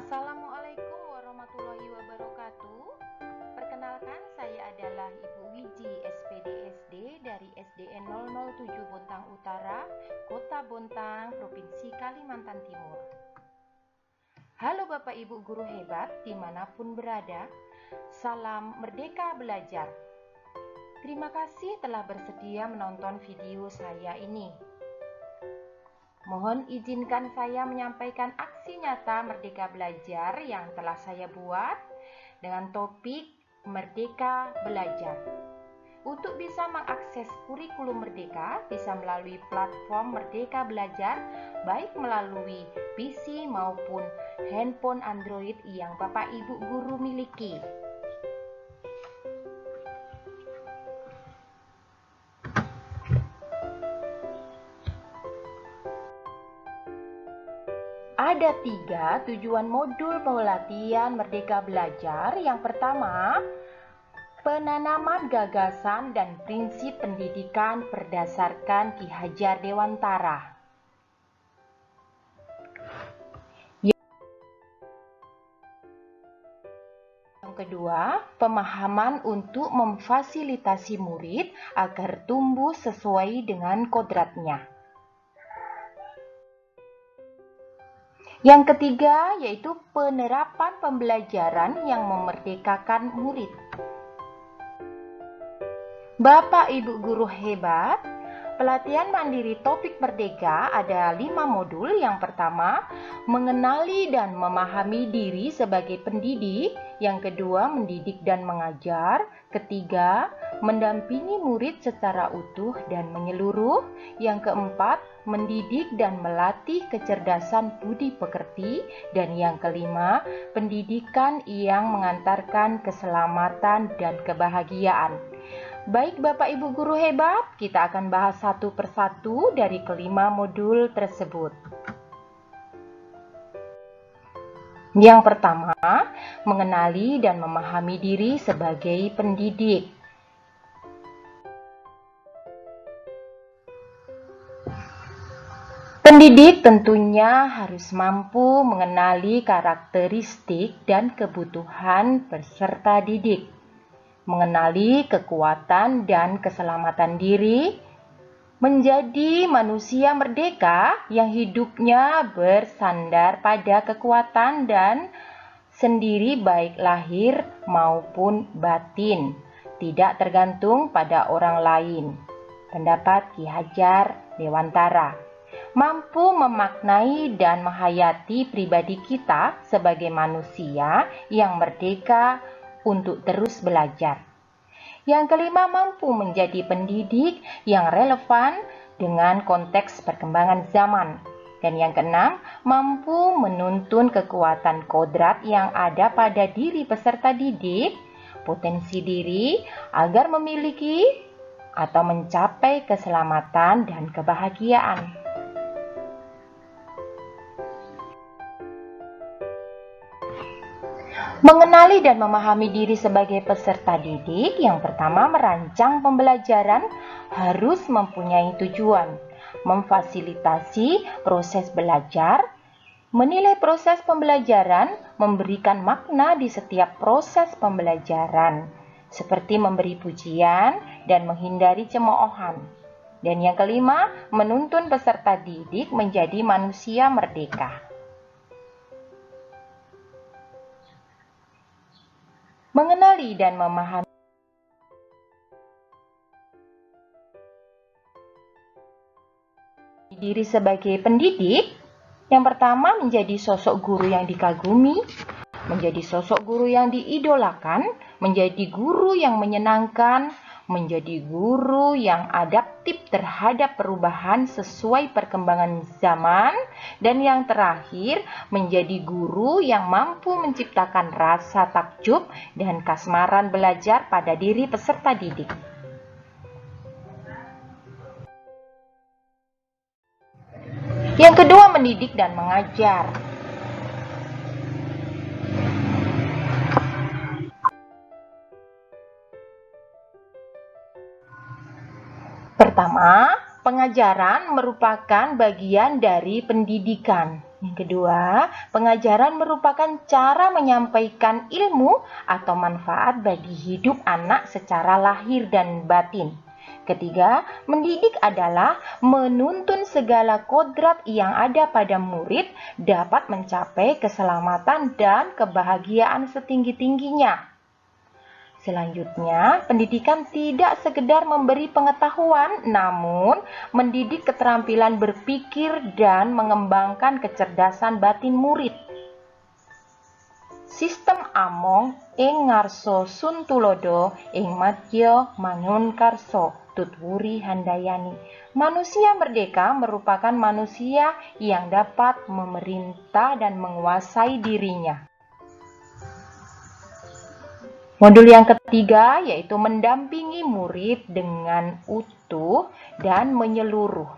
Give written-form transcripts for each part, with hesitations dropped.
Assalamualaikum warahmatullahi wabarakatuh. Perkenalkan, saya adalah Ibu Wiji, SPD dari SDN 007 Bontang Utara, Kota Bontang, Provinsi Kalimantan Timur. Halo Bapak Ibu guru hebat dimanapun berada, salam merdeka belajar. Terima kasih telah bersedia menonton video saya ini. Mohon izinkan saya menyampaikan aksi nyata Merdeka Belajar yang telah saya buat dengan topik Merdeka Belajar. Untuk bisa mengakses kurikulum Merdeka, bisa melalui platform Merdeka Belajar, baik melalui PC maupun handphone Android yang Bapak Ibu guru miliki. Ada 3 tujuan modul pelatihan Merdeka Belajar. Yang pertama, penanaman gagasan dan prinsip pendidikan berdasarkan Ki Hajar Dewantara. Yang kedua, pemahaman untuk memfasilitasi murid agar tumbuh sesuai dengan kodratnya. Yang ketiga, yaitu penerapan pembelajaran yang memerdekakan murid. Bapak Ibu guru hebat, pelatihan mandiri topik merdeka ada 5 modul. Yang pertama, mengenali dan memahami diri sebagai pendidik. Yang kedua, mendidik dan mengajar. Ketiga, mendampingi murid secara utuh dan menyeluruh. Yang keempat, mendidik dan melatih kecerdasan budi pekerti. Dan yang kelima, pendidikan yang mengantarkan keselamatan dan kebahagiaan. Baik Bapak Ibu guru hebat, kita akan bahas satu persatu dari kelima modul tersebut. Yang pertama, mengenali dan memahami diri sebagai pendidik. Pendidik tentunya harus mampu mengenali karakteristik dan kebutuhan peserta didik, mengenali kekuatan dan keselamatan diri, menjadi manusia merdeka yang hidupnya bersandar pada kekuatan dan sendiri baik lahir maupun batin, tidak tergantung pada orang lain. Pendapat Ki Hajar Dewantara. Mampu memaknai dan menghayati pribadi kita sebagai manusia yang merdeka untuk terus belajar. Yang kelima, mampu menjadi pendidik yang relevan dengan konteks perkembangan zaman. Dan yang keenam, mampu menuntun kekuatan kodrat yang ada pada diri peserta didik, potensi diri, agar memiliki atau mencapai keselamatan dan kebahagiaan. Mengenali dan memahami diri sebagai peserta didik, yang pertama merancang pembelajaran harus mempunyai tujuan, memfasilitasi proses belajar, menilai proses pembelajaran, memberikan makna di setiap proses pembelajaran, seperti memberi pujian dan menghindari cemoohan. Dan yang kelima, menuntun peserta didik menjadi manusia merdeka. Mengenali dan memahami diri sebagai pendidik, yang pertama menjadi sosok guru yang dikagumi, menjadi sosok guru yang diidolakan, menjadi guru yang menyenangkan, menjadi guru yang adaptif terhadap perubahan sesuai perkembangan zaman, dan yang terakhir menjadi guru yang mampu menciptakan rasa takjub dan kasmaran belajar pada diri peserta didik. Yang kedua, mendidik dan mengajar. Pertama, pengajaran merupakan bagian dari pendidikan. Yang kedua, pengajaran merupakan cara menyampaikan ilmu atau manfaat bagi hidup anak secara lahir dan batin. Ketiga, mendidik adalah menuntun segala kodrat yang ada pada murid dapat mencapai keselamatan dan kebahagiaan setinggi-tingginya. Selanjutnya, pendidikan tidak sekedar memberi pengetahuan, namun mendidik keterampilan berpikir dan mengembangkan kecerdasan batin murid. Sistem among ing ngarso suntulodo ing madya mangunkarso tutwuri handayani. Manusia merdeka merupakan manusia yang dapat memerintah dan menguasai dirinya. Modul yang ketiga yaitu mendampingi murid dengan utuh dan menyeluruh.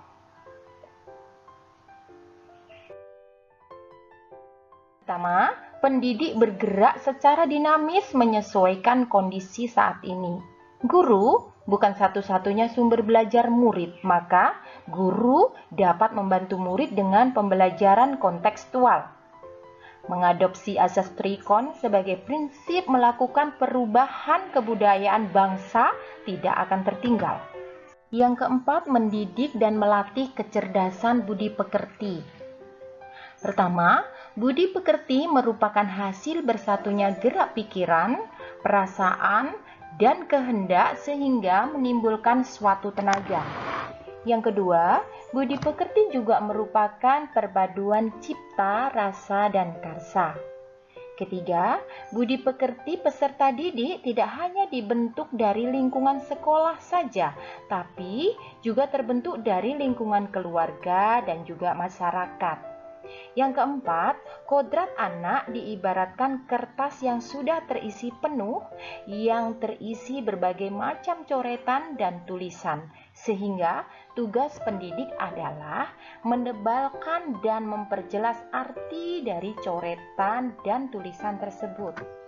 Pertama, pendidik bergerak secara dinamis menyesuaikan kondisi saat ini. Guru bukan satu-satunya sumber belajar murid, maka guru dapat membantu murid dengan pembelajaran kontekstual. Mengadopsi asas Trikon sebagai prinsip melakukan perubahan kebudayaan bangsa tidak akan tertinggal. Yang keempat, mendidik dan melatih kecerdasan budi pekerti. Pertama, budi pekerti merupakan hasil bersatunya gerak pikiran, perasaan, dan kehendak sehingga menimbulkan suatu tenaga. Yang kedua, budi pekerti juga merupakan perpaduan cipta, rasa, dan karsa. Ketiga, budi pekerti peserta didik tidak hanya dibentuk dari lingkungan sekolah saja, tapi juga terbentuk dari lingkungan keluarga dan juga masyarakat. Yang keempat, kodrat anak diibaratkan kertas yang sudah terisi penuh, yang terisi berbagai macam coretan dan tulisan, sehingga tugas pendidik adalah menebalkan dan memperjelas arti dari coretan dan tulisan tersebut.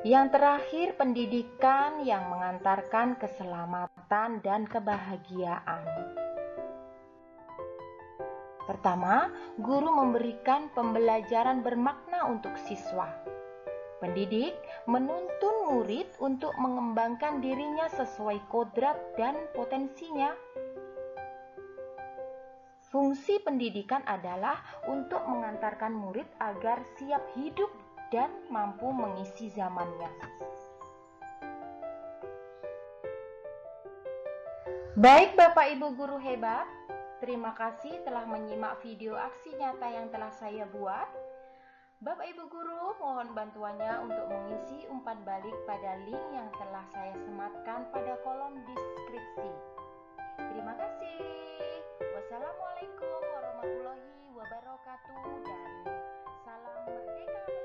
Yang terakhir, pendidikan yang mengantarkan keselamatan dan kebahagiaan. Pertama, guru memberikan pembelajaran bermakna untuk siswa. Pendidik menuntun murid untuk mengembangkan dirinya sesuai kodrat dan potensinya. Fungsi pendidikan adalah untuk mengantarkan murid agar siap hidup dan mampu mengisi zamannya. Baik Bapak Ibu guru hebat, terima kasih telah menyimak video aksi nyata yang telah saya buat. Bapak Ibu guru mohon bantuannya untuk mengisi umpan balik pada link yang telah saya sematkan pada kolom deskripsi. Terima kasih. Wassalamualaikum warahmatullahi wabarakatuh dan salam merdeka.